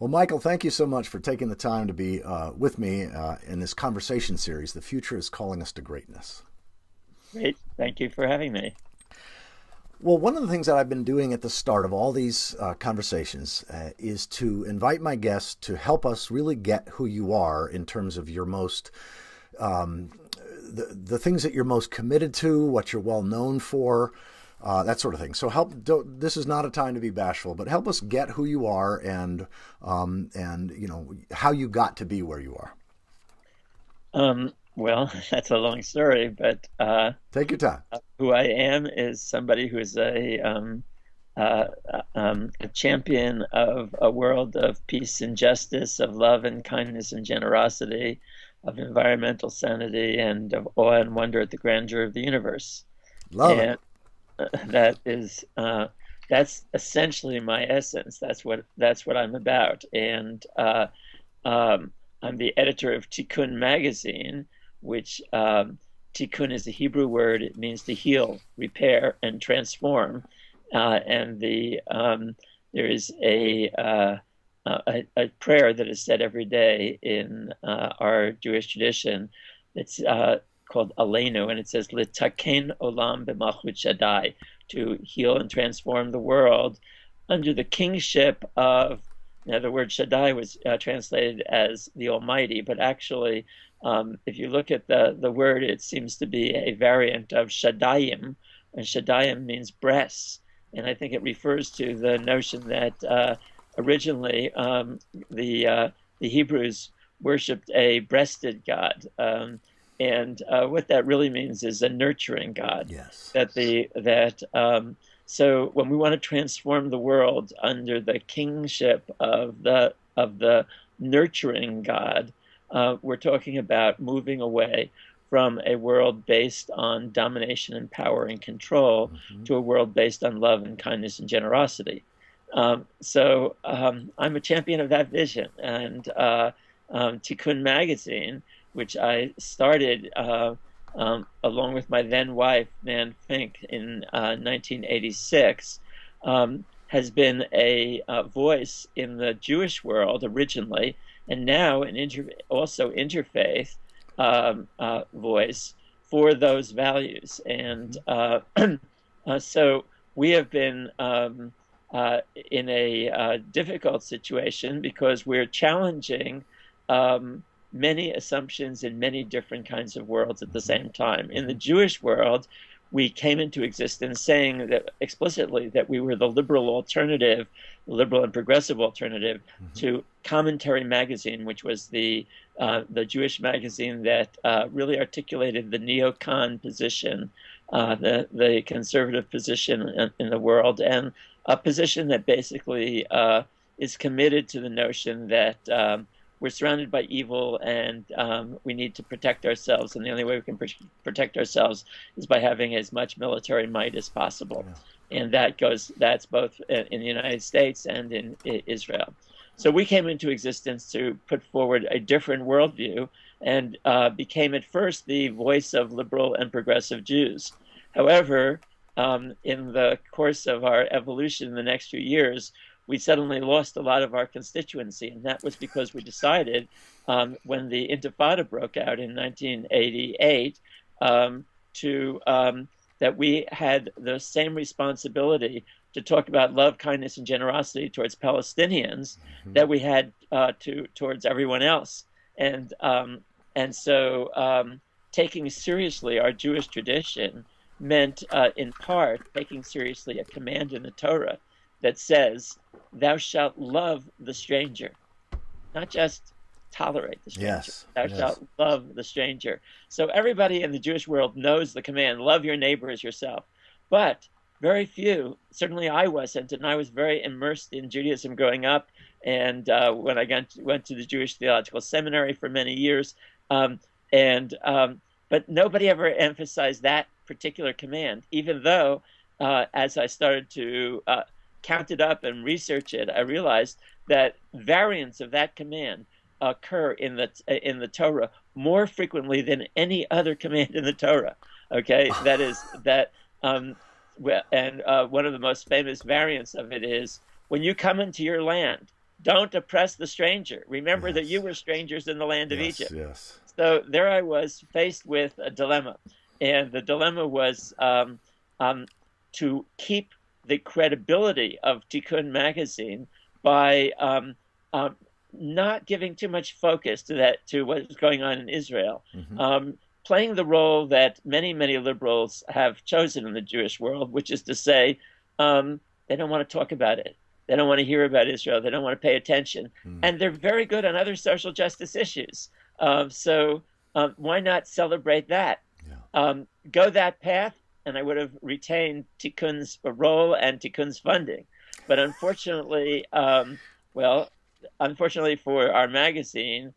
Well, Michael, thank you so much for taking the time to be with me in this conversation series. The future is calling us to greatness. Great. Thank you for having me. Well, one of the things that I've been doing at the start of all these conversations is to invite my guests to help us really get who you are in terms of your most um, the things that you're most committed to, what you're well known for, that sort of thing. So this is not a time to be bashful, but help us get who you are and how you got to be where you are. Well, that's a long story, but Take your time. who I am is somebody who is a champion of a world of peace and justice, of love and kindness and generosity, of environmental sanity, and of awe and wonder at the grandeur of the universe. Love it. And that is that's essentially my essence. That's what I'm about. And I'm the editor of Tikkun magazine, which Tikkun is a Hebrew word. It means to heal, repair, and transform. And there is a prayer that is said every day in our Jewish tradition. That's called Aleinu, and it says "Litaken olam b'malchut Shaddai," to heal and transform the world under the kingship of. Now, the word Shaddai was translated as the Almighty, but actually, if you look at the word, it seems to be a variant of Shaddayim, and Shaddayim means breasts. And I think it refers to the notion that originally the Hebrews worshipped a breasted God. And what that really means is a nurturing God. Yes. So when we want to transform the world under the kingship of the nurturing God, we're talking about moving away from a world based on domination and power and control to a world based on love and kindness and generosity. I'm a champion of that vision, and Tikkun magazine, which I started along with my then wife, Nan Fink, in 1986, has been a voice in the Jewish world originally, and now also interfaith voice for those values. And so we have been in a difficult situation because we're challenging many assumptions in many different kinds of worlds at the same time. In the Jewish world, we came into existence saying that explicitly that we were the liberal alternative, the liberal and progressive alternative to Commentary magazine, which was the Jewish magazine that really articulated the neocon position, the conservative position in the world, and a position that basically is committed to the notion that we're surrounded by evil, and we need to protect ourselves. And the only way we can protect ourselves is by having as much military might as possible. Yeah. And that's both in the United States and in Israel. So we came into existence to put forward a different worldview and became at first the voice of liberal and progressive Jews. However, in the course of our evolution in the next few years, we suddenly lost a lot of our constituency, and that was because we decided when the Intifada broke out in 1988 that we had the same responsibility to talk about love, kindness, and generosity towards Palestinians that we had towards everyone else, and so taking seriously our Jewish tradition meant, in part, taking seriously a command in the Torah that says, "Thou shalt love the stranger," not just tolerate the stranger. Yes. Thou shalt love the stranger. So everybody in the Jewish world knows the command, love your neighbor as yourself. But very few, certainly I wasn't, and I was very immersed in Judaism growing up. And when I went to the Jewish Theological Seminary for many years, but nobody ever emphasized that particular command, even though as I started to count it up and research it, I realized that variants of that command occur in the Torah more frequently than any other command in the Torah. Okay, that is that, and one of the most famous variants of it is, when you come into your land, don't oppress the stranger. Remember that you Yes. were strangers in the land of Yes. Egypt. Yes. So there I was faced with a dilemma. And the dilemma was um, to keep the credibility of Tikkun magazine by um, not giving too much focus to what was going on in Israel, Mm-hmm. playing the role that many liberals have chosen in the Jewish world, which is to say they don't want to talk about it. They don't want to hear about Israel. They don't want to pay attention. Mm. And they're very good on other social justice issues. So why not celebrate that? Yeah. Go that path, and I would have retained Tikkun's role and Tikkun's funding. But unfortunately, well, unfortunately for our magazine,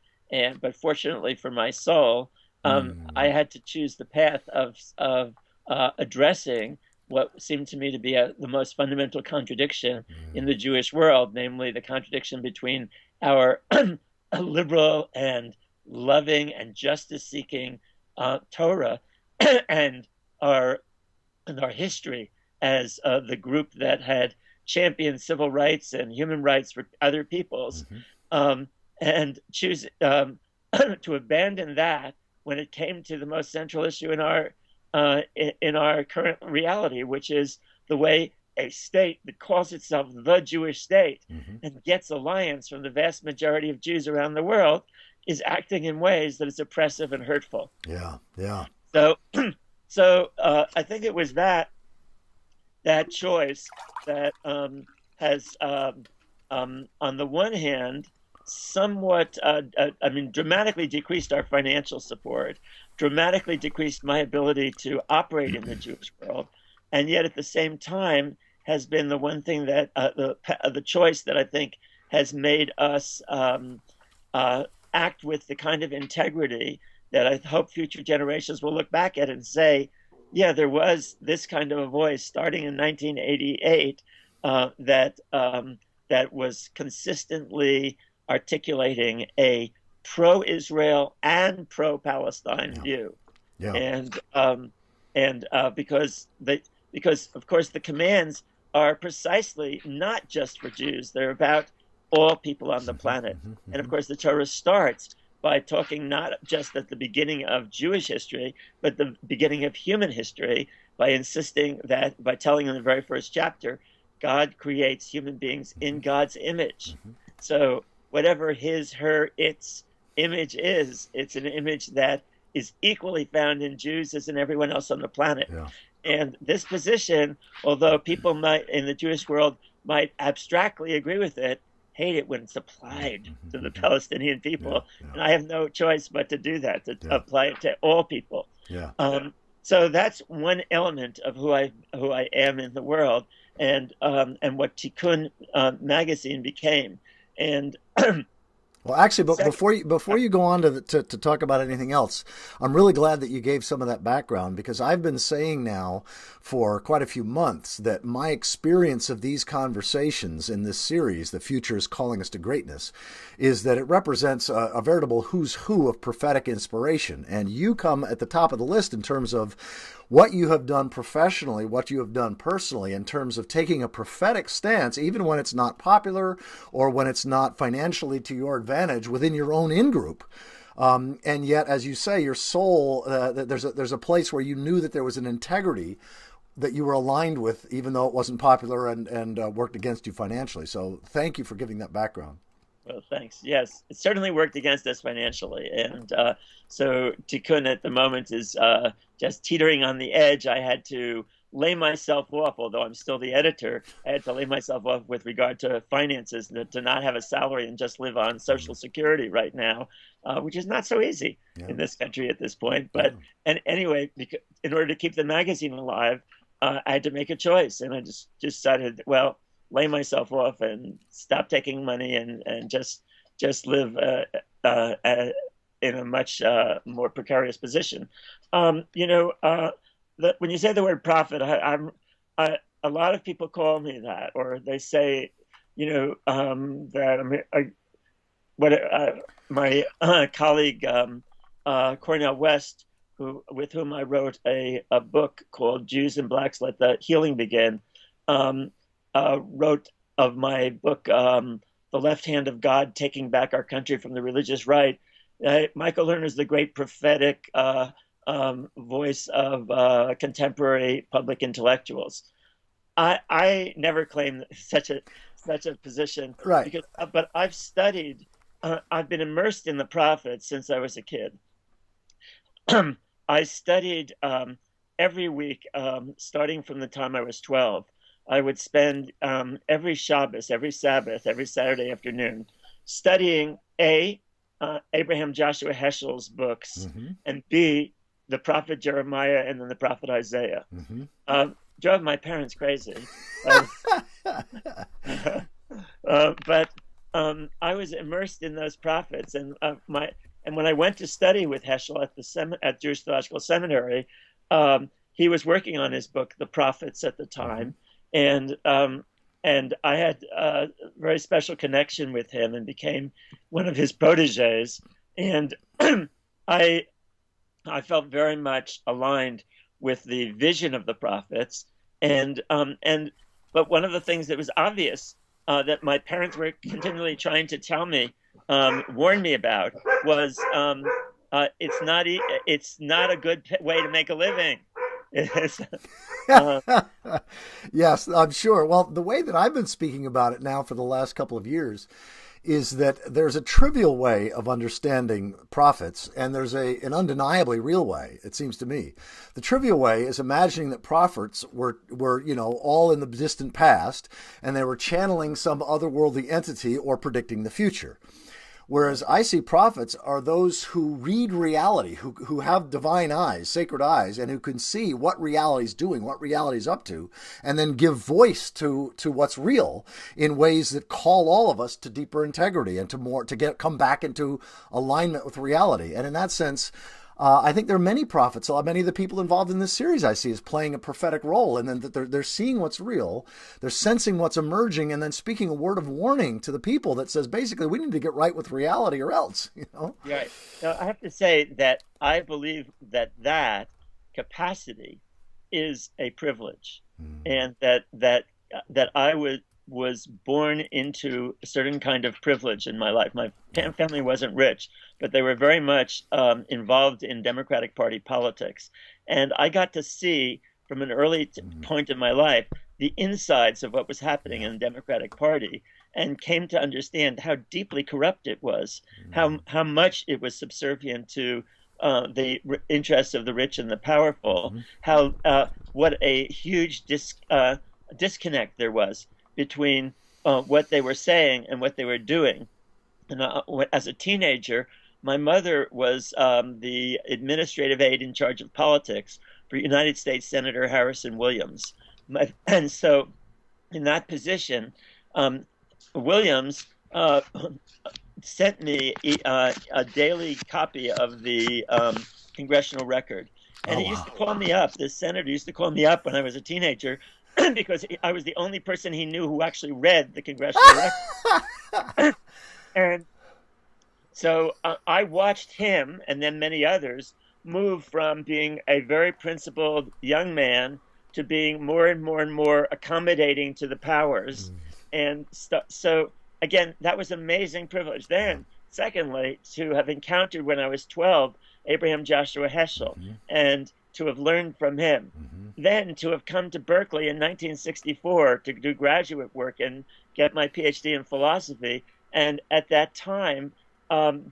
but fortunately for my soul, I Mm. had to choose the path of addressing what seemed to me to be the most fundamental contradiction in Mm. the Jewish world, namely the contradiction between our liberal and loving and justice-seeking Torah and our our history as the group that had championed civil rights and human rights for other peoples, Mm-hmm. um, and choose to abandon that when it came to the most central issue in our current reality, which is the way a state that calls itself the Jewish state Mm-hmm. and gets alliance from the vast majority of Jews around the world is acting in ways that is oppressive and hurtful. Yeah. Yeah. So, so I think it was that choice that has, on the one hand, somewhat, I mean, dramatically decreased our financial support, dramatically decreased my ability to operate in the Jewish world, and yet at the same time has been the one thing that the choice that I think has made us uh, act with the kind of integrity that I hope future generations will look back at and say, yeah, there was this kind of a voice starting in 1988 that was consistently articulating a pro-Israel and pro-Palestine Yeah. view, Yeah. and because of course the commands are precisely not just for Jews; they're about all people on the Mm-hmm. planet. Mm-hmm. And of Mm-hmm. course, the Torah starts by talking not just at the beginning of Jewish history, but the beginning of human history by insisting that, by telling in the very first chapter, God creates human beings in God's image. Mm-hmm. So whatever his, her, its image is, it's an image that is equally found in Jews as in everyone else on the planet. Yeah. And this position, although people might in the Jewish world might abstractly agree with it, hate it when it's applied to the Mm-hmm. Palestinian Yeah. people. Yeah. And I have no choice but to do that, to Yeah. apply it to all people. Yeah. So that's one element of who I am in the world, and what Tikkun magazine became. And Well, actually, but second, before you go on to talk about anything else, I'm really glad that you gave some of that background, because I've been saying now for quite a few months that my experience of these conversations in this series, "The Future is Calling Us to Greatness," is that it represents a veritable who's who of prophetic inspiration, and you come at the top of the list in terms of what you have done professionally, what you have done personally in terms of taking a prophetic stance, even when it's not popular or when it's not financially to your advantage within your own in-group. And yet, as you say, your soul, there's a place where you knew that there was an integrity that you were aligned with, even though it wasn't popular and worked against you financially. So thank you for giving that background. well, thanks. Yes, it certainly worked against us financially, and so Tikkun at the moment is just teetering on the edge. I had to lay myself off, although I'm still the editor. I had to lay myself off with regard to finances, to not have a salary and just live on Social Security right now, which is not so easy Yeah. in this country at this point. Yeah. But and anyway, in order to keep the magazine alive, I had to make a choice, and I just decided, well, lay myself off and stop taking money and just live in a much more precarious position. When you say the word prophet, a lot of people call me that, or they say, that what my colleague Cornel West, with whom I wrote a book called Jews and Blacks Let the Healing Begin, wrote of my book the left hand of God taking back our country from the religious right. Michael Lerner is the great prophetic voice of contemporary public intellectuals. I never claimed such a position Right. because, but I've studied, I've been immersed in the prophets since I was a kid. I studied every week, starting from the time I was 12. I would spend every Shabbos, every Sabbath, every Saturday afternoon studying Abraham Joshua Heschel's books, Mm-hmm. and B, the prophet Jeremiah and then the prophet Isaiah. Mm-hmm. Drove my parents crazy. Uh, but I was immersed in those prophets, and when I went to study with Heschel at at Jewish Theological Seminary, he was working on his book, The Prophets, at the Mm-hmm. time, and I had a very special connection with him and became one of his proteges, and I I felt very much aligned with the vision of the prophets, and but one of the things that was obvious that my parents were continually trying to tell me, warn me about, was it's not a good way to make a living. It's, uh, Yes, I'm sure. Well, the way that I've been speaking about it now for the last couple of years is that there's a trivial way of understanding prophets, and there's an undeniably real way, it seems to me. The trivial way is imagining that prophets were all in the distant past, and they were channeling some otherworldly entity or predicting the future. Whereas I see prophets are those who read reality, who have divine eyes, sacred eyes, and who can see what reality is doing, what reality is up to, and then give voice to what's real in ways that call all of us to deeper integrity and come back into alignment with reality. And in that sense, I think there are many prophets. Many of the people involved in this series I see is playing a prophetic role, and then that they're seeing what's real, they're sensing what's emerging, and then speaking a word of warning to the people that says basically we need to get right with reality or else. right. Now, I have to say that I believe that capacity is a privilege, Mm. and that I was born into a certain kind of privilege in my life. My Yeah. family wasn't rich, but they were very much involved in Democratic Party politics, and I got to see from an early Mm. point in my life the insides of what was happening Yeah. in the Democratic Party, and came to understand how deeply corrupt it was, Mm. how much it was subservient to the interests of the rich and the powerful, Mm-hmm. how what a huge disconnect there was between what they were saying and what they were doing. And as a teenager, my mother was the administrative aide in charge of politics for United States Senator Harrison Williams. And so, in that position, um, Williams sent me a daily copy of the congressional record. And Oh, he used wow. to call me up. This senator used to call me up when I was a teenager because I was the only person he knew who actually read the congressional record. And so I watched him and then many others move from being a very principled young man to being more and more and more accommodating to the powers. Mm. And so, again, that was amazing privilege. Yeah. Then, secondly, to have encountered when I was 12 Abraham Joshua Heschel Mm-hmm. and to have learned from him. Mm-hmm. Then to have come to Berkeley in 1964 to do graduate work and get my PhD in philosophy. And at that time,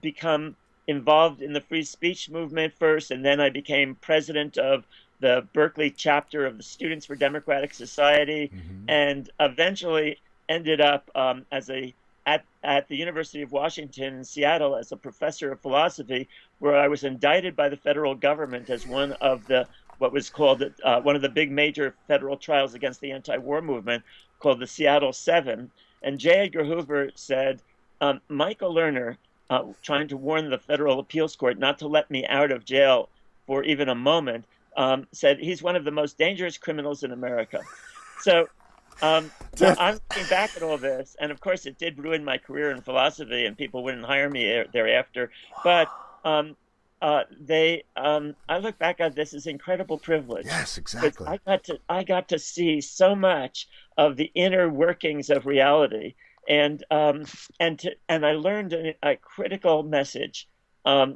become involved in the free speech movement first, and then I became president of the Berkeley chapter of the Students for Democratic Society, Mm-hmm. and eventually ended up at the University of Washington in Seattle as a professor of philosophy, where I was indicted by the federal government as one of the what was called one of the big major federal trials against the anti-war movement, called the Seattle Seven. And J. Edgar Hoover said, Michael Lerner, trying to warn the federal appeals court not to let me out of jail for even a moment, said he's one of the most dangerous criminals in America. So now I'm looking back at all this, and of course it did ruin my career in philosophy, and people wouldn't hire me thereafter. But I look back at this as incredible privilege Yes, because exactly. I got to see so much of the inner workings of reality, And I learned a critical message,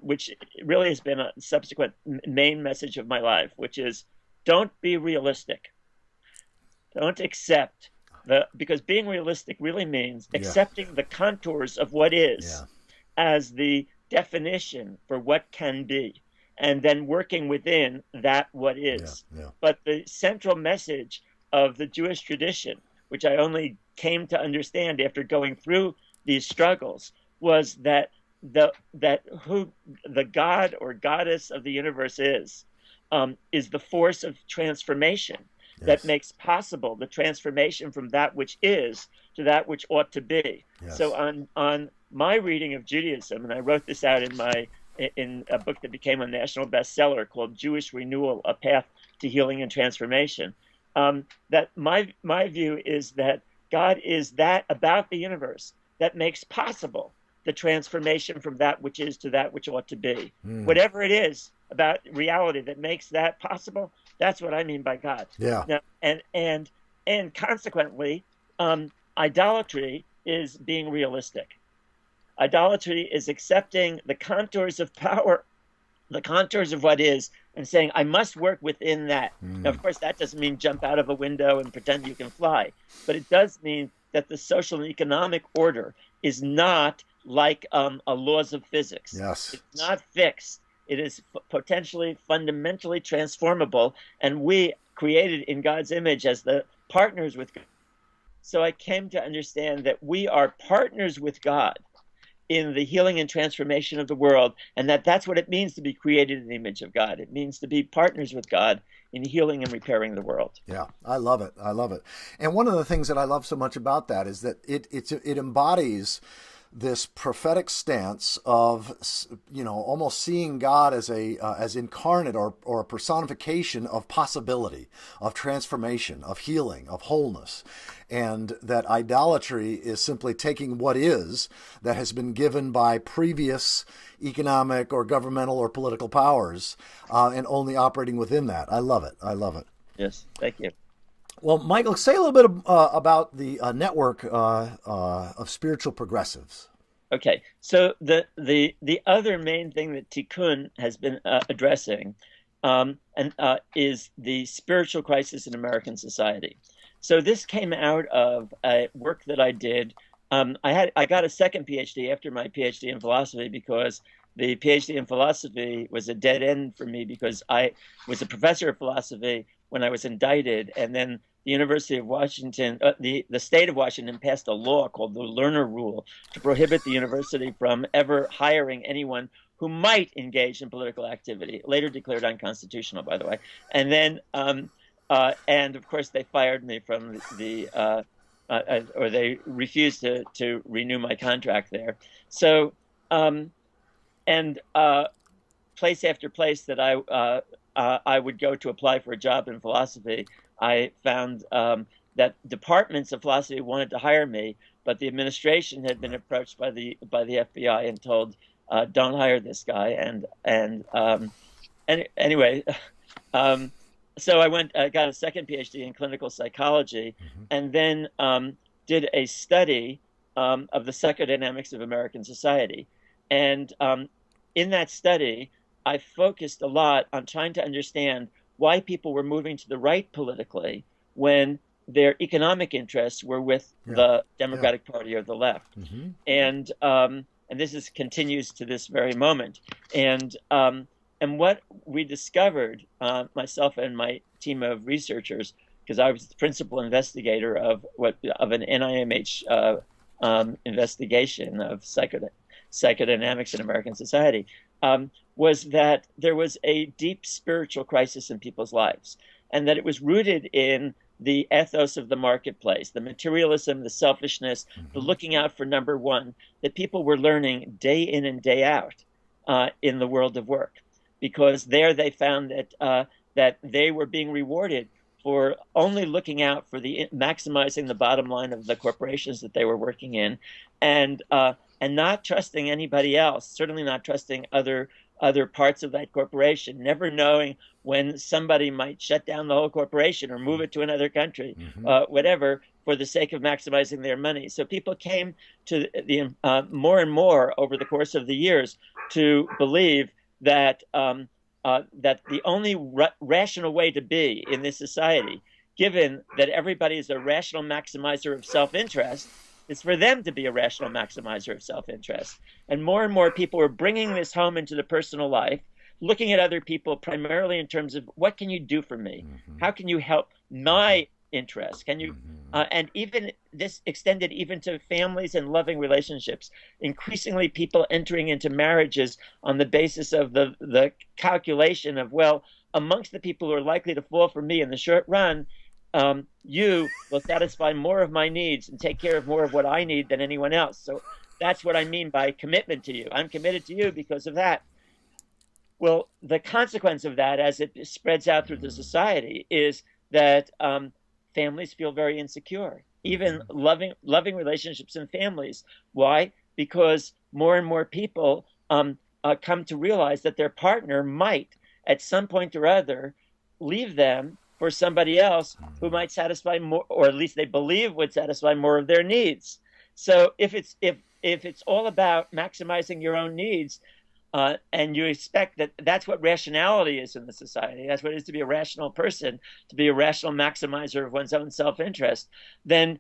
which really has been a subsequent main message of my life, which is don't be realistic. Don't accept because being realistic really means Yeah. accepting the contours of what is Yeah. as the definition for what can be, and then working within that what Yeah. is. Yeah. But the central message of the Jewish tradition, which I only came to understand after going through these struggles, was that that who the God or goddess of the universe is the force of transformation that Yes. makes possible the transformation from that which is to that which ought to be. So Yes. on my reading of Judaism, and I wrote this out in a book that became a national bestseller called Jewish Renewal: A Path to Healing and Transformation. That my view is that God is that about the universe that makes possible the transformation from that which is to that which ought to be. Mm. Whatever it is about reality that makes that possible, that's what I mean by God. Yeah. Now, and consequently, idolatry is being realistic. Idolatry is accepting the contours of power, the contours of what is, and saying, I must work within that. Now, Mm. of course, that doesn't mean jump out of a window and pretend you can fly, but it does mean that the social and economic order is not like a laws of physics. Yes. It's not fixed. It is potentially fundamentally transformable, and we created in God's image as the partners with God. So I came to understand that we are partners with God in the healing and transformation of the world, and that's what it means to be created in the image of God. It means to be partners with God in healing and repairing the world. Yeah, I love it. I love it. And one of the things that I love so much about that is that it embodies this prophetic stance of, almost seeing God as as incarnate or a personification of possibility, of transformation, of healing, of wholeness, and that idolatry is simply taking what is that has been given by previous economic or governmental or political powers, and only operating within that. I love it. I love it. Yes, thank you. Well, Michael, say a little bit about the network of spiritual progressives. Okay, so the other main thing that Tikkun has been addressing and is the spiritual crisis in American society. So this came out of a work that I did. I got a second PhD after my PhD in philosophy because the PhD in philosophy was a dead end for me because I was a professor of philosophy when I was indicted, and then the University of Washington, the state of Washington passed a law called the Lerner Rule to prohibit the university from ever hiring anyone who might engage in political activity, later declared unconstitutional, by the way. And then, and of course, they fired me from or they refused to renew my contract there. So, and place after place that I would go to apply for a job in philosophy, I found that departments of philosophy wanted to hire me, but the administration had been approached by the FBI and told, "Don't hire this guy." And anyway, so I got a second PhD in clinical psychology, Mm-hmm. and then did a study of the psychodynamics of American society, and in that study, I focused a lot on trying to understand why people were moving to the right politically when their economic interests were with Yeah. the Yeah. Democratic Party or the left. Mm-hmm. And this continues to this very moment. And what we discovered, myself and my team of researchers, because I was the principal investigator of an NIMH investigation of psychodynamics in American society, was that there was a deep spiritual crisis in people's lives, and that it was rooted in the ethos of the marketplace, the materialism, the selfishness, the Mm-hmm. looking out for number one, that people were learning day in and day out in the world of work, because there they found that they were being rewarded for only looking out for maximizing the bottom line of the corporations that they were working in, and not trusting anybody else, certainly not trusting other other parts of that corporation, never knowing when somebody might shut down the whole corporation or move it to another country, Mm-hmm. whatever, for the sake of maximizing their money. So people came to the more and more over the course of the years to believe that that the only rational way to be in this society, given that everybody is a rational maximizer of self-interest, is for them to be a rational maximizer of self-interest. And more people are bringing this home into the personal life, looking at other people primarily in terms of what can you do for me? Mm-hmm. How can you help my interest? Can you, Mm-hmm. and even this extended even to families and loving relationships. Increasingly, people entering into marriages on the basis of the calculation of, well, amongst the people who are likely to fall for me in the short run, you will satisfy more of my needs and take care of more of what I need than anyone else. So that's what I mean by commitment to you. I'm committed to you because of that. Well, the consequence of that, as it spreads out through the society, is that families feel very insecure, even loving relationships in families. Why? Because more and more people come to realize that their partner might, at some point or other, leave them for somebody else who might satisfy more, or at least they believe would satisfy more of their needs. So if it's all about maximizing your own needs, and you expect that that's what rationality is in the society, that's what it is to be a rational person, to be a rational maximizer of one's own self-interest, then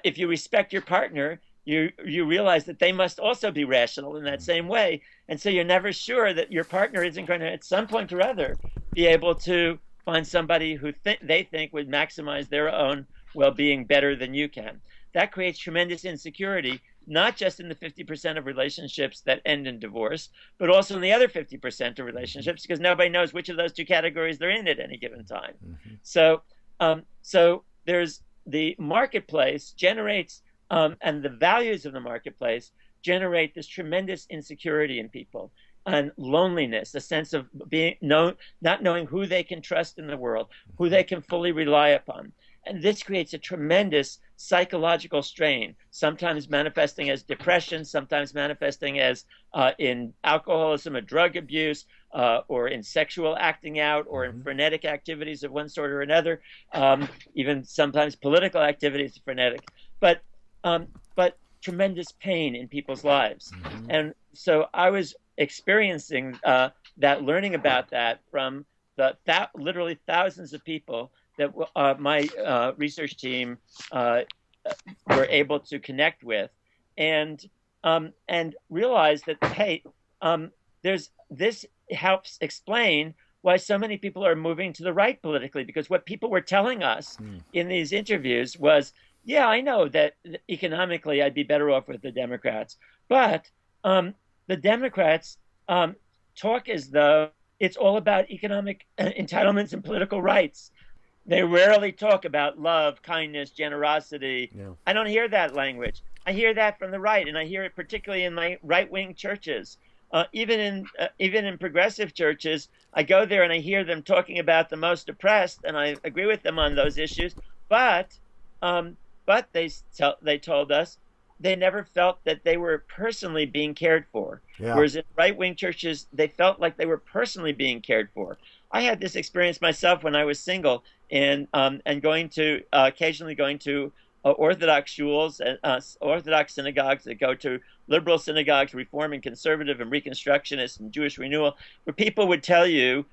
if you respect your partner, you realize that they must also be rational in that same way. And so you're never sure that your partner isn't going to, at some point or other, be able to find somebody who they think would maximize their own well-being better than you can. That creates tremendous insecurity, not just in the 50% of relationships that end in divorce, but also in the other 50% of relationships, because nobody knows which of those two categories they're in at any given time. Mm-hmm. So there's the marketplace generates, and the values of the marketplace generate this tremendous insecurity in people, and loneliness, a sense of not knowing who they can trust in the world, who they can fully rely upon. And this creates a tremendous psychological strain, sometimes manifesting as depression, sometimes manifesting as in alcoholism or drug abuse, or in sexual acting out, or in frenetic activities of one sort or another, even sometimes political activities are frenetic, but tremendous pain in people's lives. And so I was experiencing that, learning about that from literally thousands of people that my research team were able to connect with, and realize that, hey, this helps explain why so many people are moving to the right politically, because what people were telling us in these interviews was, yeah, I know that economically I'd be better off with the Democrats, but the Democrats talk as though it's all about economic entitlements and political rights. They rarely talk about love, kindness, generosity. Yeah. I don't hear that language. I hear that from the right, and I hear it particularly in my right-wing churches. Even in progressive churches, I go there and I hear them talking about the most oppressed, and I agree with them on those issues. But they told us they never felt that they were personally being cared for. Yeah. Whereas in right-wing churches, they felt like they were personally being cared for. I had this experience myself when I was single, and occasionally going to Orthodox shuls, Orthodox synagogues that go to liberal synagogues, Reform and Conservative and Reconstructionist and Jewish Renewal, where people would tell you,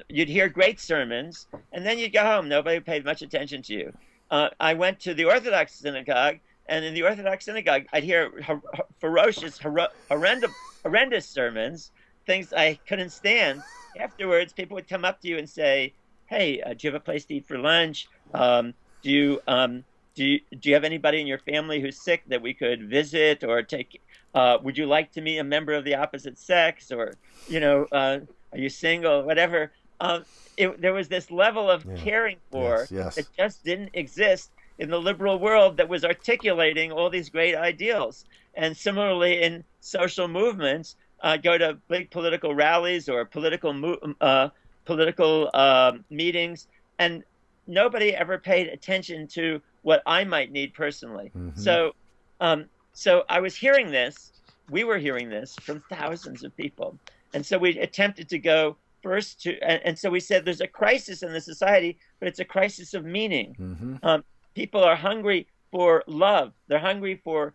you'd hear great sermons, and then you'd go home. Nobody paid much attention to you. I went to the Orthodox synagogue, and in the Orthodox synagogue, I'd hear ferocious, horrendous sermons, things I couldn't stand. Afterwards, people would come up to you and say, "Hey, do you have a place to eat for lunch? Do you have anybody in your family who's sick that we could visit or take? Would you like to meet a member of the opposite sex? Or, are you single? Whatever." There was this level of caring for that just didn't exist in the liberal world that was articulating all these great ideals. And similarly, in social movements, go to big political rallies or political meetings, and nobody ever paid attention to what I might need personally. So I was hearing this, we were hearing this from thousands of people. And so we attempted to go first to, and so we said there's a crisis in the society, but it's a crisis of meaning. Mm-hmm. People are hungry for love. They're hungry for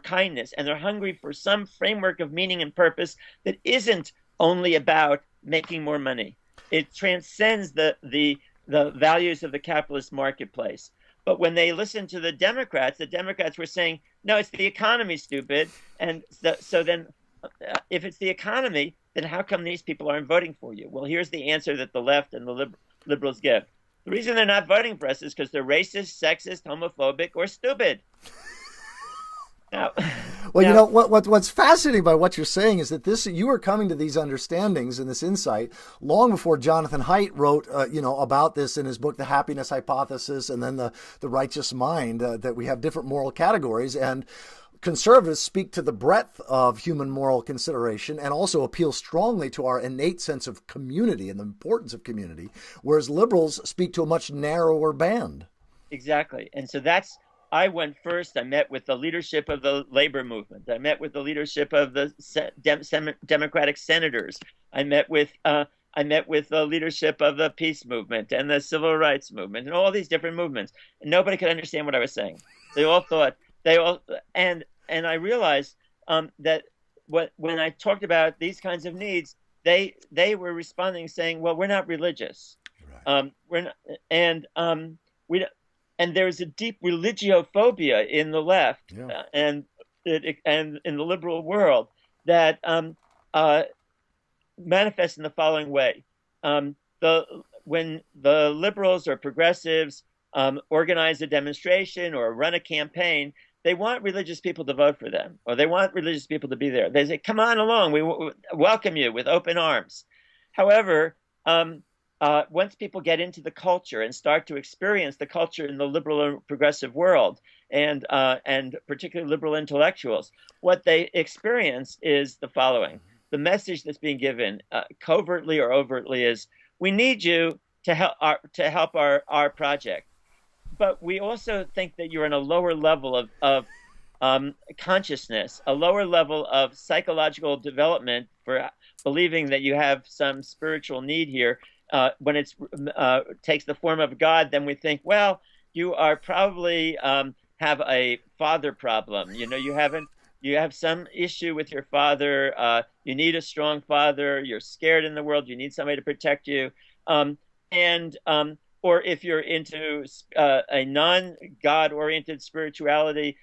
kindness, and they're hungry for some framework of meaning and purpose that isn't only about making more money. It transcends the values of the capitalist marketplace. But when they listened to the Democrats were saying, no, it's the economy, stupid. And so then if it's the economy, then how come these people aren't voting for you? Well, here's the answer that the left and the liberals give. The reason they're not voting for us is because they're racist, sexist, homophobic, or stupid. Now, well, you know what's fascinating by what you're saying is that you are coming to these understandings and this insight long before Jonathan Haidt wrote, about this in his book, The Happiness Hypothesis, and then the Righteous Mind. That we have different moral categories, and conservatives speak to the breadth of human moral consideration and also appeal strongly to our innate sense of community and the importance of community, whereas liberals speak to a much narrower band. Exactly, and so I went first. I met with the leadership of the labor movement. I met with the leadership of the Democratic senators. I met with the leadership of the peace movement and the civil rights movement and all these different movements. And nobody could understand what I was saying. And I realized that when I talked about these kinds of needs, they were responding saying, "Well, we're not religious. Right. We're not, and there's a deep religiophobia in the left and in the liberal world that manifests in the following way. When the liberals or progressives organize a demonstration or run a campaign, they want religious people to vote for them, or they want religious people to be there. They say, come on along, we welcome you with open arms. However, once people get into the culture and start to experience the culture in the liberal and progressive world, and particularly liberal intellectuals, what they experience is the following. The message that's being given, covertly or overtly, is we need you to help our project. But we also think that you're in a lower level of consciousness, a lower level of psychological development for believing that you have some spiritual need here. When it takes the form of God, then we think, well, you are probably have a father problem. You have some issue with your father. You need a strong father. You're scared in the world. You need somebody to protect you. Or if you're into a non-God-oriented spirituality,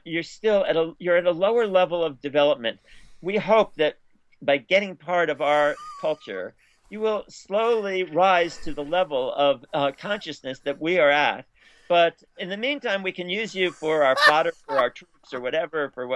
you're at a lower level of development. We hope that by getting part of our culture, you will slowly rise to the level of consciousness that we are at. But in the meantime, we can use you for our fodder, for our troops, or whatever, for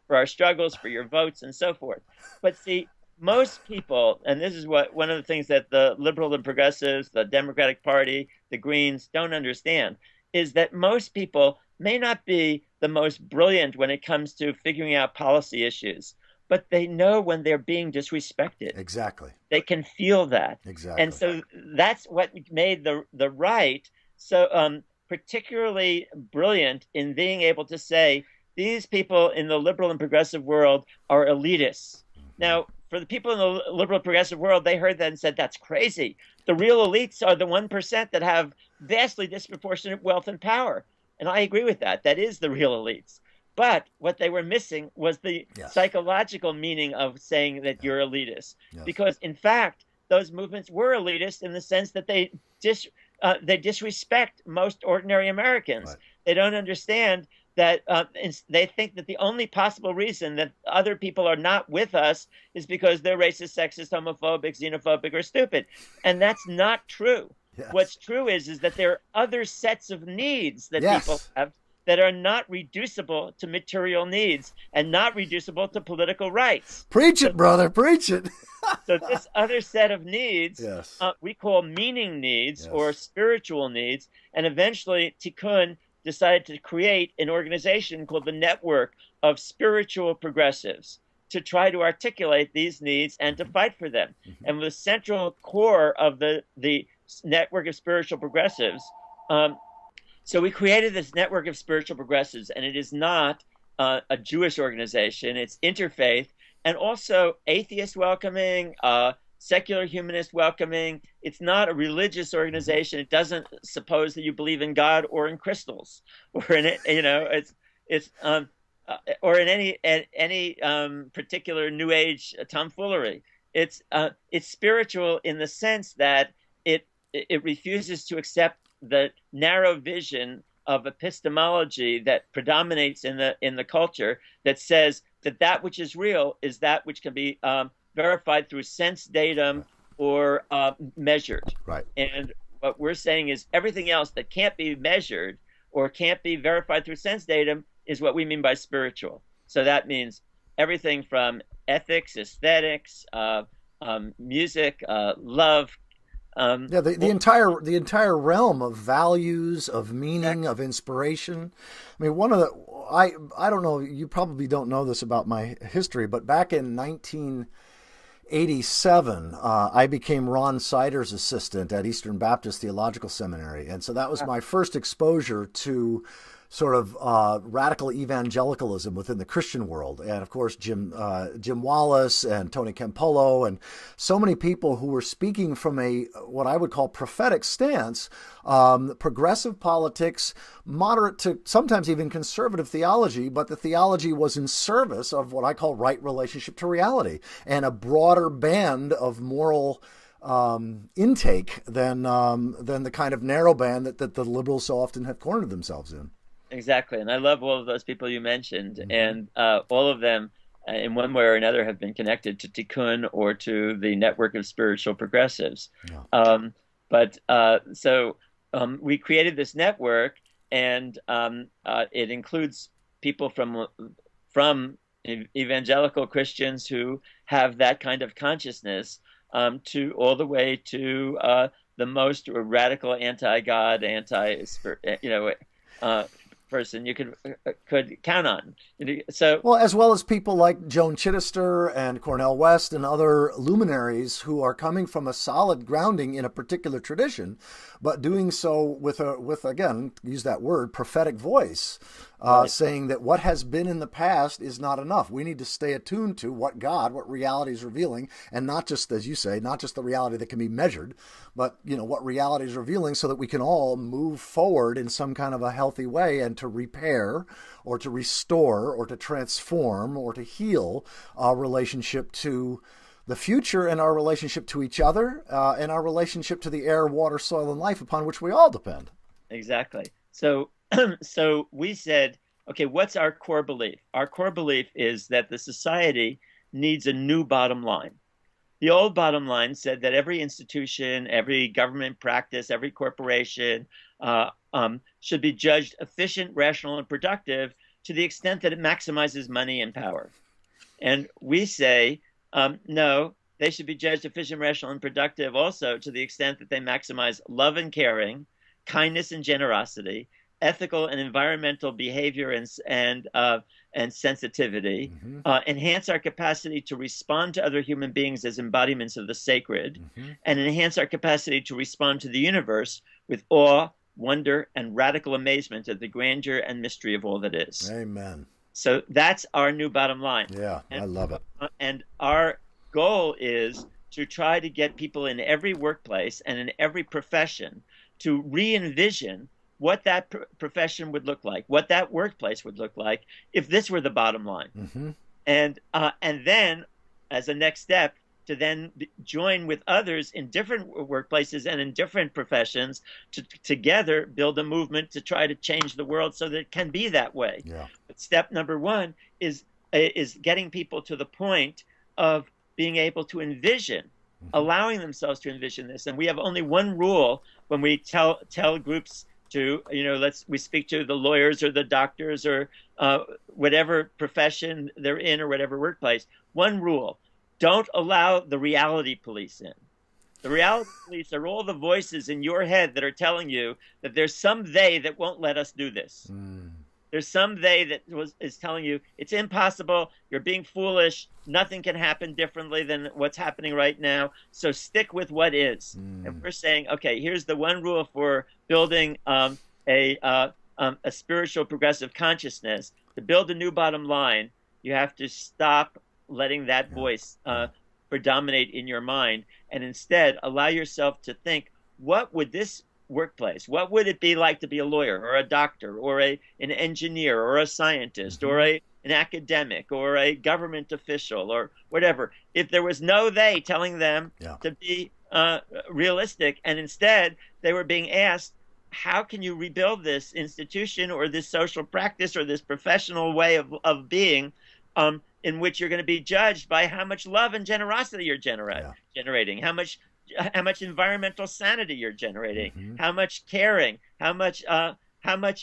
for our struggles, for your votes, and so forth. But see, most people, and this is one of the things that the liberal and progressives, the Democratic Party, the Greens don't understand, is that most people may not be the most brilliant when it comes to figuring out policy issues, but they know when they're being disrespected. Exactly. They can feel that. Exactly. And so that's what made the right so particularly brilliant in being able to say these people in the liberal and progressive world are elitists. Now, for the people in the liberal progressive world, they heard that and said, that's crazy. The real elites are the 1% that have vastly disproportionate wealth and power. And I agree with that. That is the real elites. But what they were missing was the psychological meaning of saying that you're elitist. Yes. Because, in fact, those movements were elitist in the sense that they disrespect most ordinary Americans. Right. They don't understand that they think that the only possible reason that other people are not with us is because they're racist, sexist, homophobic, xenophobic, or stupid. And that's not true. Yes. What's true is that there are other sets of needs that people have that are not reducible to material needs and not reducible to political rights. Preach it, brother, preach it. So this other set of needs, we call meaning needs or spiritual needs. And eventually Tikkun decided to create an organization called the Network of Spiritual Progressives to try to articulate these needs and to fight for them. Mm-hmm. And the central core of the Network of Spiritual Progressives, so we created this Network of Spiritual Progressives, and it is not a Jewish organization. It's interfaith. and also atheist welcoming, secular humanist welcoming. It's not a religious Mhm. organization. It doesn't suppose that you believe in God or in crystals or in it. It's or in any particular New Age tomfoolery. It's spiritual in the sense that it refuses to accept the narrow vision of epistemology that predominates in the culture, that says that that which is real is that which can be verified through sense datum Right. or measured. Right. And what we're saying is everything else that can't be measured or can't be verified through sense datum is what we mean by spiritual. So that means everything from ethics, aesthetics, music, love. Yeah, the entire realm of values, of meaning, of inspiration. I mean, one of the I don't know, you probably don't know this about my history, but back in 1987, I became Ron Sider's assistant at Eastern Baptist Theological Seminary, and so that was my first exposure to sort of radical evangelicalism within the Christian world. And of course, Jim Wallace and Tony Campolo and so many people who were speaking from a what I would call prophetic stance, progressive politics, moderate to sometimes even conservative theology, but the theology was in service of what I call right relationship to reality and a broader band of moral intake than the kind of narrow band that the liberals so often have cornered themselves in. Exactly. And I love all of those people you mentioned. Mm-hmm. And all of them, in one way or another, have been connected to Tikkun or to the network of spiritual progressives. Yeah. But we created this network, and it includes people from evangelical Christians who have that kind of consciousness, to all the way to the most radical anti-God, anti-spirit, uh, person you could count on. So, Well, as well as people like Joan Chittister and Cornel West and other luminaries who are coming from a solid grounding in a particular tradition, but doing so with again, use that word, prophetic voice, right, saying that what has been in the past is not enough. We need to stay attuned to what reality is revealing, and not just, as you say, not just the reality that can be measured, but what reality is revealing, so that we can all move forward in some kind of a healthy way and to repair or to restore or to transform or to heal our relationship to the future and our relationship to each other and our relationship to the air, water, soil, and life upon which we all depend. exactly. So, so we said, okay, what's our core belief? Our core belief is that the society needs a new bottom line. The old bottom line said that every institution, every government practice, every corporation should be judged efficient, rational, and productive to the extent that it maximizes money and power. And we say, no, they should be judged efficient, rational, and productive also to the extent that they maximize love and caring, kindness and generosity, ethical and environmental behavior and sensitivity, Mm-hmm. enhance our capacity to respond to other human beings as embodiments of the sacred, Mm-hmm. and enhance our capacity to respond to the universe with awe, wonder, and radical amazement at the grandeur and mystery of all that is. Amen. So that's our new bottom line. Yeah, And, I love it. and our goal is to try to get people in every workplace and in every profession to re-envision what that profession would look like, what that workplace would look like if this were the bottom line. Mm-hmm. And then, as a next step, to then join with others in different workplaces and in different professions to together build a movement to try to change the world so that it can be that way. Yeah. But step number one is getting people to the point of being able to envision, Mm-hmm. allowing themselves to envision this. And we have only one rule when we tell groups to, we speak to the lawyers or the doctors or whatever profession they're in or whatever workplace. One rule: don't allow the reality police in. The reality police are all the voices in your head that are telling you that there's some they that won't let us do this. Mm. There's some they that is telling you it's impossible, you're being foolish, nothing can happen differently than what's happening right now, so stick with what is. And we're saying, okay, here's the one rule for building a spiritual progressive consciousness. To build a new bottom line, you have to stop letting that Yeah. voice Yeah. predominate in your mind, and instead allow yourself to think, what would this workplace, what would it be like to be a lawyer or a doctor or an engineer or a scientist or Hmm. an academic or a government official or whatever, if there was no they telling them Yeah. to be realistic, and instead they were being asked, how can you rebuild this institution or this social practice or this professional way of being, in which you're going to be judged by how much love and generosity you're Yeah. generating, how much environmental sanity you're generating, Hmm. how much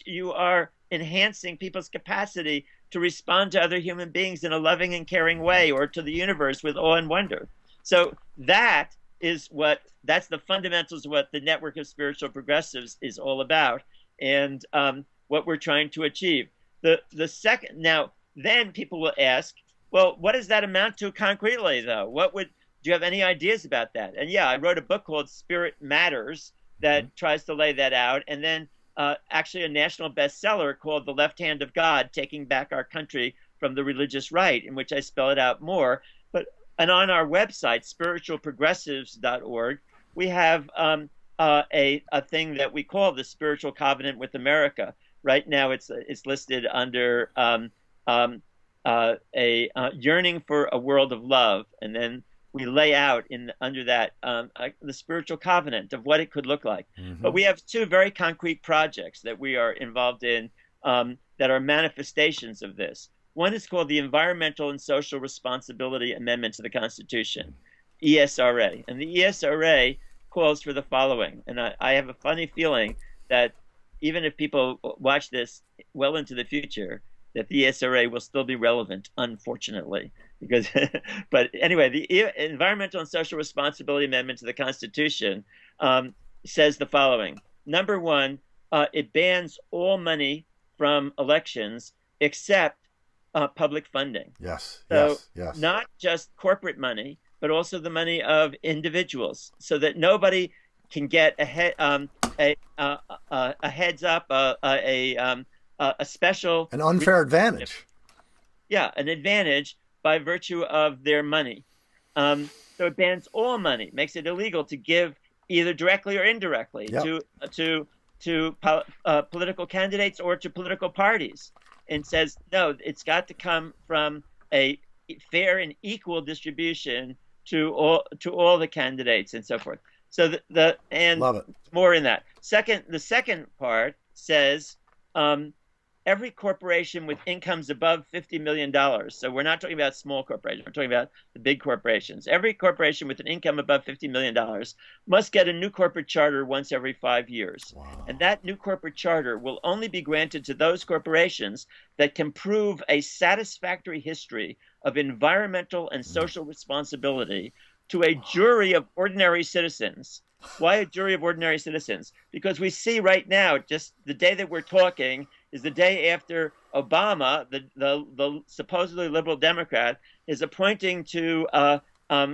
you are enhancing people's capacity to respond to other human beings in a loving and caring way, or to the universe with awe and wonder. So that's the fundamentals of what the network of spiritual progressives is all about, and what we're trying to achieve. The second now, then people will ask, well, what does that amount to concretely, though? Do you have any ideas about that? And yeah, I wrote a book called Spirit Matters Hmm. that tries to lay that out. And then actually a national bestseller called The Left Hand of God, Taking Back Our Country from the Religious Right, in which I spell it out more. And on our website, spiritualprogressives.org, we have a thing that we call the Spiritual Covenant with America. Right now, it's listed under a yearning for a world of love, and then we lay out under that the spiritual covenant of what it could look like. But Hmm. we have two very concrete projects that we are involved in, that are manifestations of this. One is called the Environmental and Social Responsibility Amendment to the Constitution, ESRA. And the ESRA calls for the following. And I have a funny feeling that even if people watch this well into the future, that the ESRA will still be relevant, unfortunately. Because, but anyway, the Environmental and Social Responsibility Amendment to the Constitution says the following. Number one, it bans all money from elections except public funding. Yes. So Yes. Yes. not just corporate money, but also the money of individuals, so that nobody can get a heads up, a special, An unfair advantage. yeah, an advantage by virtue of their money. So it bans all money, makes it illegal to give either directly or indirectly Yep. to political candidates or to political parties, and says no, it's got to come from a fair and equal distribution to all the candidates and so forth. So and Love it. more in that. The second part says every corporation with incomes above $50 million. So we're not talking about small corporations. We're talking about the big corporations. Every corporation with an income above $50 million must get a new corporate charter once every 5 years. Wow. And that new corporate charter will only be granted to those corporations that can prove a satisfactory history of environmental and social responsibility to a jury of ordinary citizens. Why a jury of ordinary citizens? Because we see right now, just the day that we're talking is the day after Obama, the supposedly liberal Democrat, is appointing to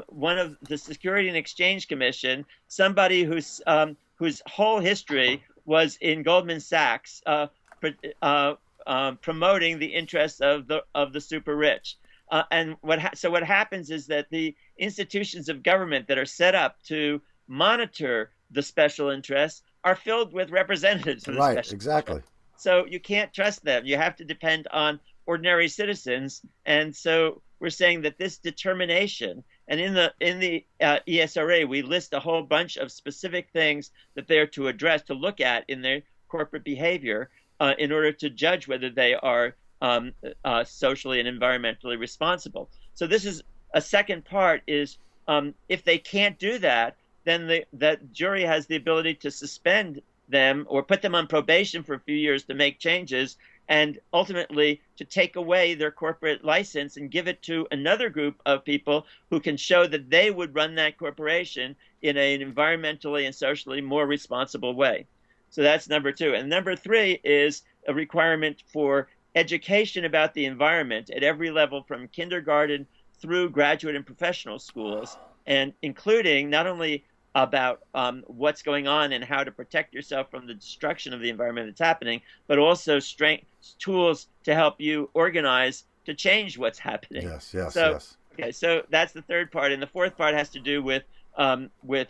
one of the Security and Exchange Commission somebody whose whole history was in Goldman Sachs, promoting the interests of the super rich. And what happens is that the institutions of government that are set up to monitor the special interests are filled with representatives of the Right. special Exactly. interests. So you can't trust them. You have to depend on ordinary citizens. And so we're saying that this determination, and in the ESRA, we list a whole bunch of specific things that they're to address, to look at in their corporate behavior, in order to judge whether they are socially and environmentally responsible. So this is a second part is, if they can't do that, then that jury has the ability to suspend them or put them on probation for a few years to make changes, and ultimately to take away their corporate license and give it to another group of people who can show that they would run that corporation in an environmentally and socially more responsible way. So that's number two. And number three is a requirement for education about the environment at every level, from kindergarten through graduate and professional schools, and including not only about what's going on and how to protect yourself from the destruction of the environment that's happening, but also tools to help you organize to change what's happening. Yes. Yes. So Yes. Okay, so that's the third part, and the fourth part has to do with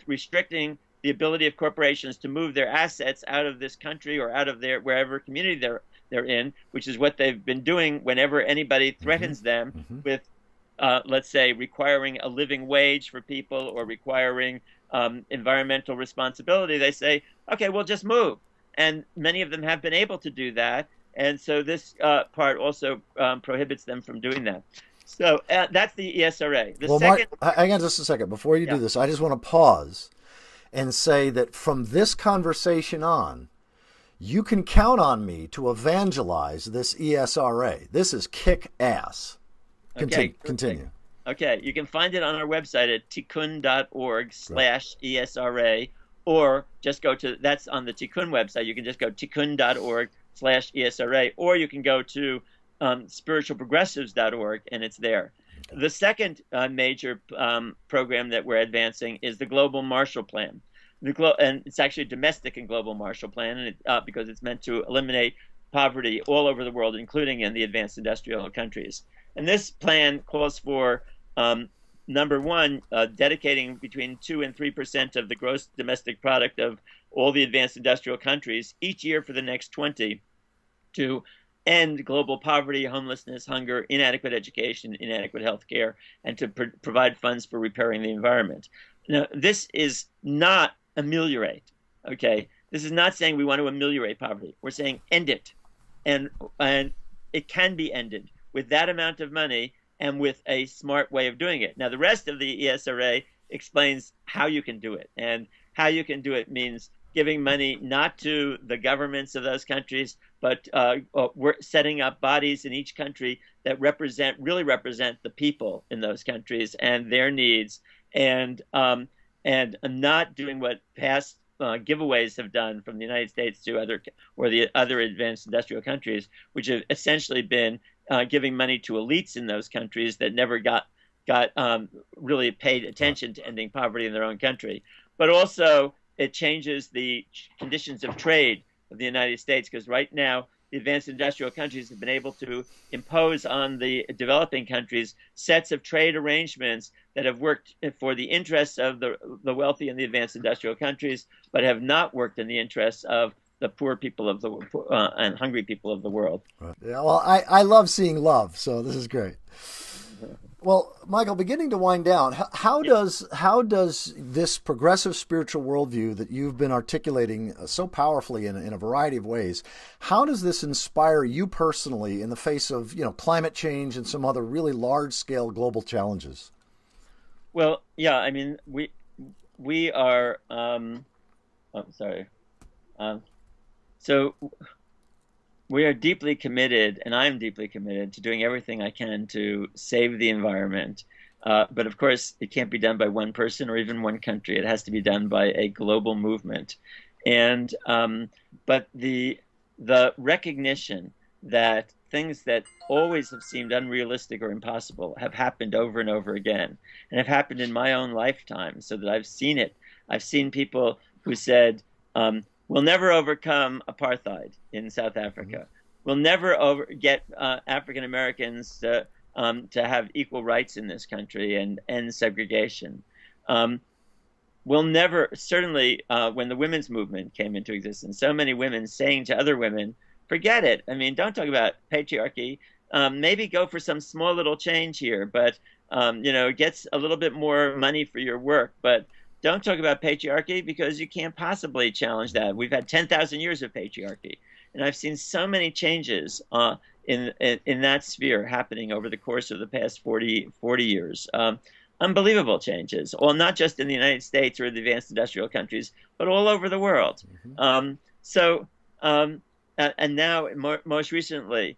restricting the ability of corporations to move their assets out of this country or out of their wherever community they're in, which is what they've been doing whenever anybody Mm-hmm. threatens them Mm-hmm. with, let's say, requiring a living wage for people or requiring environmental responsibility. They say, okay, we'll just move, and many of them have been able to do that, and so this part also prohibits them from doing that. So that's the ESRA. The Well, Mark, second, hang on just a second. Before you do yeah, this, I just want to pause and say that from this conversation on, you can count on me to evangelize this ESRA. This is kick ass. okay, Continue. okay. You can find it on our website at tikkun.org Right. slash ESRA, or just go to, that's on the Tikkun website. You can just go tikkun.org slash ESRA, or you can go to spiritualprogressives.org, and it's there. The second major program that we're advancing is the Global Marshall Plan. And it's actually a domestic and global Marshall Plan, and because it's meant to eliminate poverty all over the world, including in the advanced industrial countries. And this plan calls for, number one, dedicating between 2 and 3% of the gross domestic product of all the advanced industrial countries each year for the next 20 to end global poverty, homelessness, hunger, inadequate education, inadequate health care, and to provide funds for repairing the environment. Now, this is not ameliorate, okay? This is not saying we want to ameliorate poverty. We're saying end it. And it can be ended with that amount of money and with a smart way of doing it. Now, the rest of the ESRA explains how you can do it. And how you can do it means giving money not to the governments of those countries, but we're setting up bodies in each country that really represent the people in those countries and their needs, and not doing what past giveaways have done from the United States to the other advanced industrial countries, which have essentially been giving money to elites in those countries that never got really paid attention to ending poverty in their own country. But also, it changes the conditions of trade of the United States, because right now the advanced industrial countries have been able to impose on the developing countries sets of trade arrangements that have worked for the interests of the wealthy in the advanced industrial countries, but have not worked in the interests of the poor people of the and hungry people of the world. Right. Yeah, well, I love seeing love, so this is great. Well, Michael, beginning to wind down, how does this progressive spiritual worldview that you've been articulating so powerfully in a variety of ways, how does this inspire you personally in the face of climate change and some other really large scale global challenges? Well, yeah, I mean we are. I'm sorry. So we are deeply committed, and I'm deeply committed to doing everything I can to save the environment. But of course, it can't be done by one person or even one country. It has to be done by a global movement. And but the recognition that things that always have seemed unrealistic or impossible have happened over and over again, and have happened in my own lifetime, so that I've seen it. I've seen people who said, we'll never overcome apartheid in South Africa. We'll never get African Americans to have equal rights in this country and end segregation. We'll never, certainly when the women's movement came into existence, so many women saying to other women, forget it. I mean, don't talk about patriarchy. Maybe go for some small little change here, but get a little bit more money for your work. But don't talk about patriarchy, because you can't possibly challenge that. We've had 10,000 years of patriarchy. And I've seen so many changes in that sphere happening over the course of the past 40 years. Unbelievable changes. Well, not just in the United States or the advanced industrial countries, but all over the world. And now, most recently,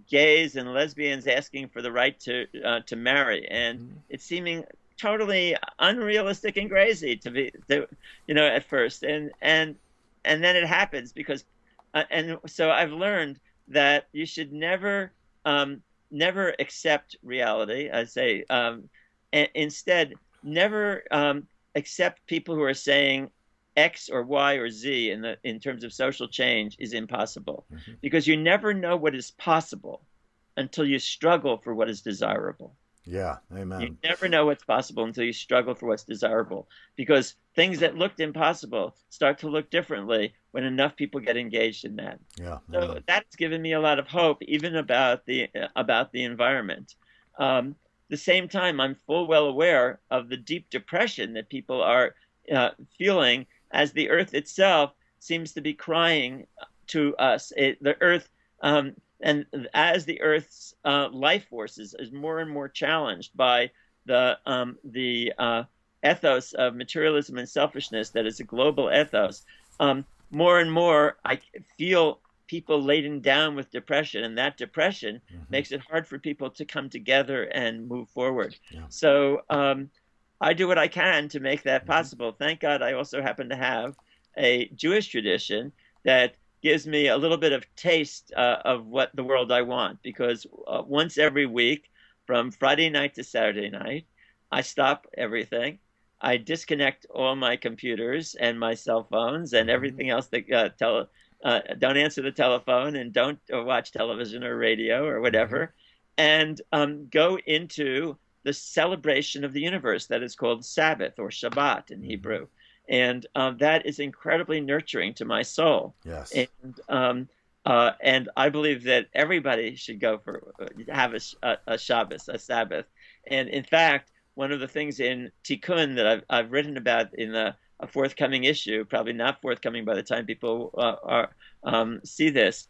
gays and lesbians asking for the right to marry. And it's seeming totally unrealistic and crazy at first, and then it happens because and so I've learned that you should never accept reality. I say instead, never accept people who are saying X or Y or Z in terms of social change is impossible, because you never know what is possible until you struggle for what is desirable. Yeah. You Amen. never know what's possible until you struggle for what's desirable, because things that looked impossible start to look differently when enough people get engaged in that. Yeah. So Amen. that's given me a lot of hope, even about the environment. The same time, I'm full well aware of the deep depression that people are feeling as the Earth itself seems to be crying to us. The Earth, and as the Earth's life forces is more and more challenged by the ethos of materialism and selfishness that is a global ethos, more and more I feel people laden down with depression, and that depression Hmm. makes it hard for people to come together and move forward. Yeah. So I do what I can to make that Hmm. possible. Thank God I also happen to have a Jewish tradition that gives me a little bit of taste of what the world I want, because once every week, from Friday night to Saturday night, I stop everything. I disconnect all my computers and my cell phones and Hmm. everything else that don't answer the telephone and don't watch television or radio or Hmm. whatever, and go into the celebration of the universe that is called Sabbath or Shabbat in Hmm. Hebrew. And that is incredibly nurturing to my soul. Yes. And I believe that everybody should go for have a Shabbos, a Sabbath. And in fact, one of the things in Tikkun that I've written about in a forthcoming issue, probably not forthcoming by the time people see this,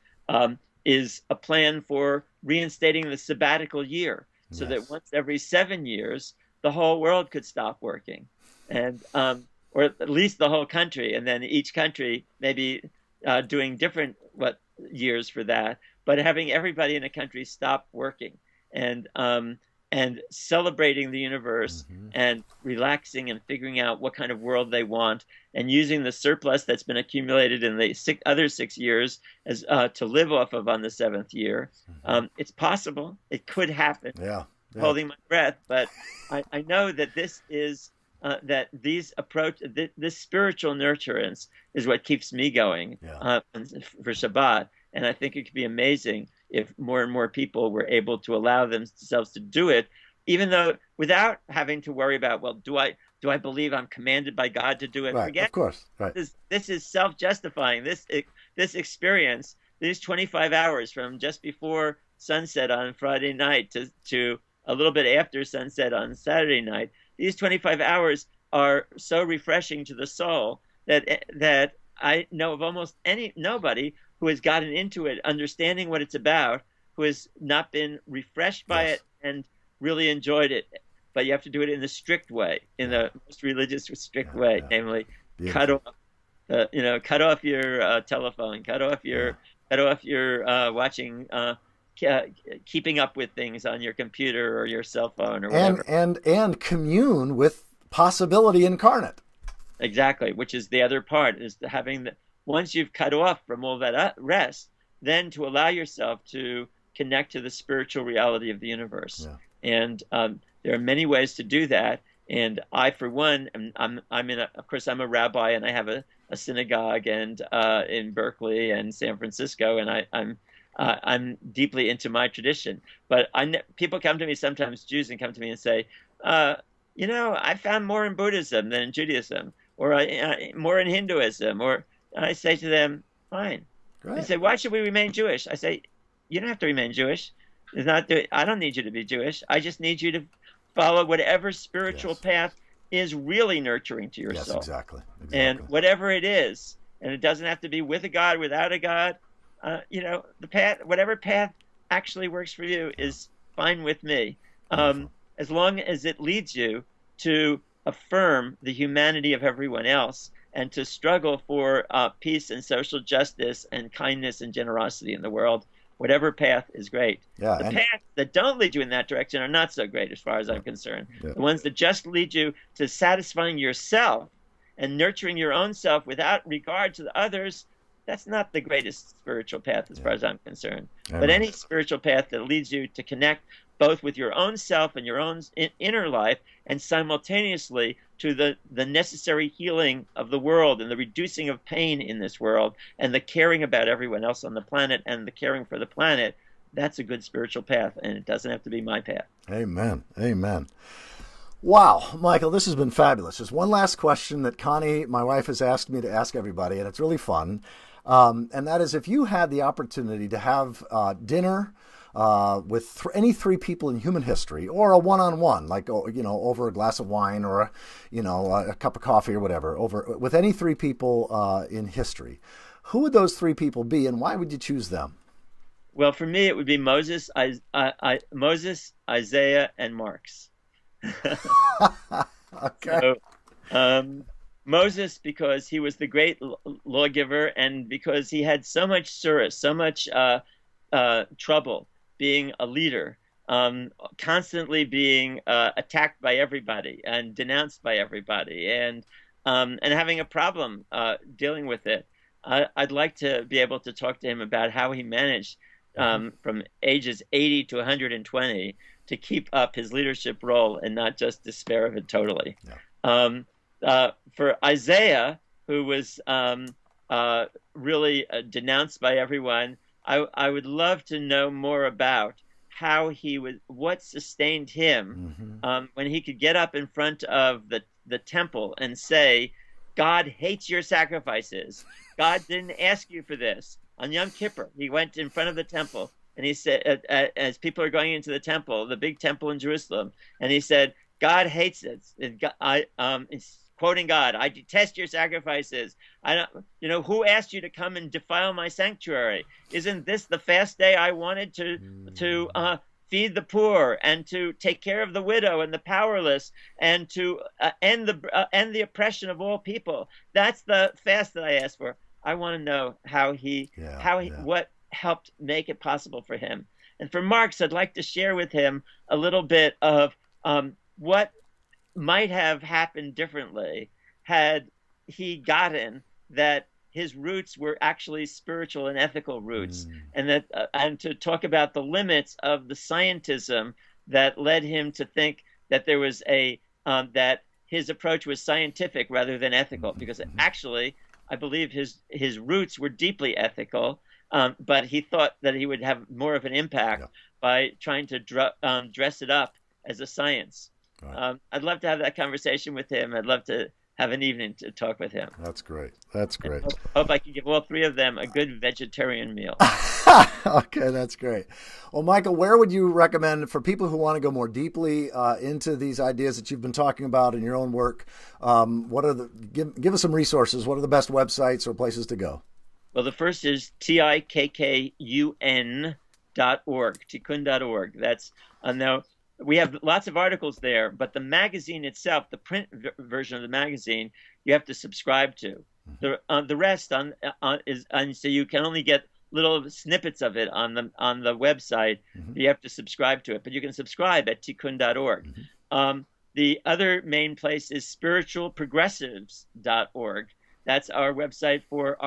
is a plan for reinstating the sabbatical year, so that Yes. once every 7 years, the whole world could stop working, and or at least the whole country, and then each country maybe doing different what years for that, but having everybody in a country stop working and celebrating the universe Hmm. and relaxing and figuring out what kind of world they want, and using the surplus that's been accumulated in the other 6 years as to live off of on the seventh year. Hmm. It's possible. It could happen. Yeah. Yeah. Holding my breath, but I know that this is that these approach this spiritual nurturance is what keeps me going Yeah. for Shabbat, and I think it could be amazing if more and more people were able to allow themselves to do it, even though without having to worry about, well, do I believe I'm commanded by God to do it? Right. Forget Of course. Right. this is self-justifying. This experience, these 25 hours from just before sunset on Friday night to a little bit after sunset on Saturday night, these 25 hours are so refreshing to the soul that I know of almost nobody who has gotten into it, understanding what it's about, who has not been refreshed by Yes. it and really enjoyed it. But you have to do it in the strict way, in Yeah. the most religious, strict Yeah. way, Yeah. namely cut Beautiful. off, cut off your telephone, Yeah. cut off your watching, keeping up with things on your computer or your cell phone or And whatever. and commune with possibility incarnate. Exactly, which is the other part, is having once you've cut off from all that rest, then to allow yourself to connect to the spiritual reality of the universe. Yeah. And there are many ways to do that. And I, for one, I'm of course, I'm a rabbi, and I have a synagogue and in Berkeley and San Francisco, and I'm deeply into my tradition. But people come to me sometimes, Jews, and come to me and say, uh, I found more in Buddhism than in Judaism, or more in Hinduism, or I say to them, fine. They Right. say, why should we remain Jewish? I say, you don't have to remain Jewish. It's not. I don't need you to be Jewish. I just need you to follow whatever spiritual Yes. path is really nurturing to your Yes. soul, Exactly. and Exactly. whatever it is, and it doesn't have to be with a God, without a God. The path, whatever path actually works for you, Yeah. is fine with me, Beautiful. as long as it leads you to affirm the humanity of everyone else and to struggle for peace and social justice and kindness and generosity in the world. Whatever path is great. Yeah. The And paths that don't lead you in that direction are not so great, as far as yeah. I'm concerned. Yeah. The ones that just lead you to satisfying yourself and nurturing your own self without regard to the others, that's not the greatest spiritual path, as far Yeah. as I'm concerned. But Amen. any spiritual path that leads you to connect both with your own self and your own inner life, and simultaneously to the necessary healing of the world and the reducing of pain in this world and the caring about everyone else on the planet and the caring for the planet, that's a good spiritual path, and it doesn't have to be my path. Amen. Amen. Wow, Michael, this has been fabulous. There's one last question that Connie, my wife, has asked me to ask everybody, and it's really fun. And that is, if you had the opportunity to have dinner with any three people in human history, or a one-on-one, like, over a glass of wine, or a cup of coffee or whatever, over with any three people in history, who would those three people be, and why would you choose them? Well, for me, it would be Moses, Isaiah, and Marx. Okay. So, um, Moses, because he was the great lawgiver, and because he had so much service, so much trouble being a leader, constantly being attacked by everybody and denounced by everybody, and having a problem dealing with it. I'd like to be able to talk to him about how he managed from ages 80 to 120 to keep up his leadership role and not just despair of it totally. Yeah. For Isaiah, who was really denounced by everyone, I would love to know more about how he was, what sustained him when he could get up in front of the temple and say, God hates your sacrifices. God didn't ask you for this. On Yom Kippur, he went in front of the temple and he said, as people are going into the temple, the big temple in Jerusalem, and he said, God hates it. It's quoting God, I detest your sacrifices. I don't, who asked you to come and defile my sanctuary? Isn't this the fast day I wanted to feed the poor and to take care of the widow and the powerless and to end the oppression of all people? That's the fast that I asked for. I want to know what helped make it possible for him. And for Marx, I'd like to share with him a little bit of what might have happened differently had he gotten that his roots were actually spiritual and ethical roots, and that and to talk about the limits of the scientism that led him to think that there was that his approach was scientific rather than ethical, because actually I believe his roots were deeply ethical, but he thought that he would have more of an impact by trying to dress it up as a science. Right. I'd love to have that conversation with him. I'd love to have an evening to talk with him. That's great. That's great. Hope I can give all three of them a good vegetarian meal. Okay, that's great. Well, Michael, where would you recommend for people who want to go more deeply into these ideas that you've been talking about in your own work? What are give us some resources? What are the best websites or places to go? Well, the first is tikkun.org, tikkun.org. That's now. We have lots of articles there, but the magazine itself, the print version of the magazine, you have to subscribe to. The rest is so you can only get little snippets of it on the website. You have to subscribe to it, but you can subscribe at tikkun.org. The other main place is spiritualprogressives.org. That's our website for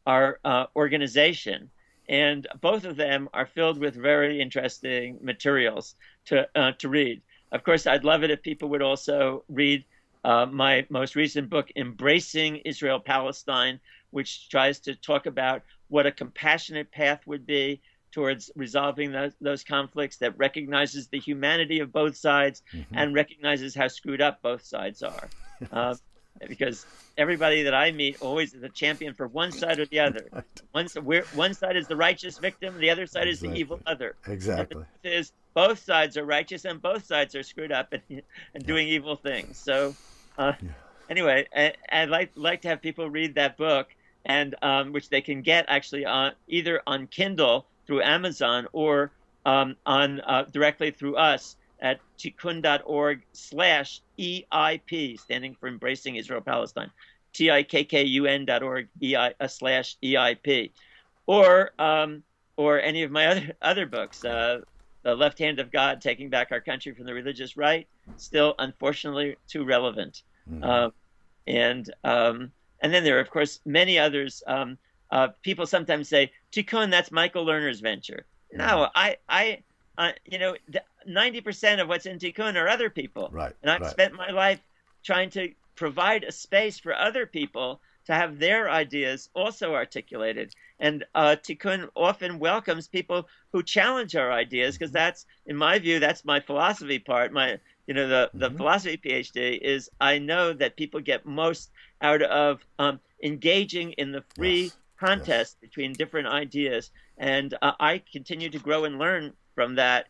our organization. And both of them are filled with very interesting materials to read. Of course, I'd love it if people would also read my most recent book, Embracing Israel-Palestine, which tries to talk about what a compassionate path would be towards resolving those conflicts, that recognizes the humanity of both sides and recognizes how screwed up both sides are. Because everybody that I meet always is a champion for one side or the other. Right. One side is the righteous victim, the other side is the evil other. Exactly. And the truth is, both sides are righteous and both sides are screwed up and doing evil things. So anyway, I'd like to have people read that book, and which they can get actually either on Kindle through Amazon or directly through us at tikkun.org/EIP, standing for Embracing Israel-Palestine, tikkun.org/EIP, or any of my other books, The Left Hand of God, Taking Back Our Country from the Religious Right, still unfortunately too relevant. And then there are, of course, many others. People sometimes say, Tikkun, that's Michael Lerner's venture. No, 90% of what's in Tikkun are other people. Right. And I've spent my life trying to provide a space for other people to have their ideas also articulated. And Tikkun often welcomes people who challenge our ideas, because that's, in my view, that's my philosophy part. My, the Hmm. philosophy PhD is, I know that people get most out of engaging in the free Yes. Yes. contest between different ideas. And I continue to grow and learn from that.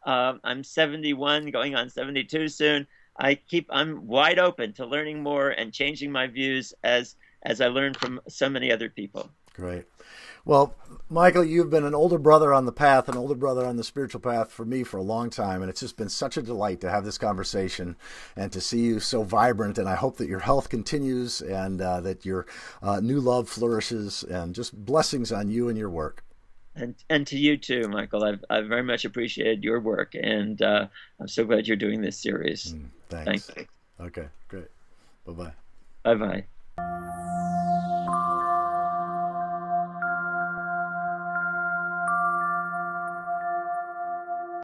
I'm 71, going on 72 soon. I'm wide open to learning more and changing my views as I learn from so many other people. Great. Well, Michael, you've been an older brother on the path, an older brother on the spiritual path for me for a long time. And it's just been such a delight to have this conversation and to see you so vibrant. And I hope that your health continues and that your new love flourishes, and just blessings on you and your work. And to you too, Michael. I've very much appreciated your work, and I'm so glad you're doing this series. Thank Thanks. you. Okay, great. Bye bye. Bye bye.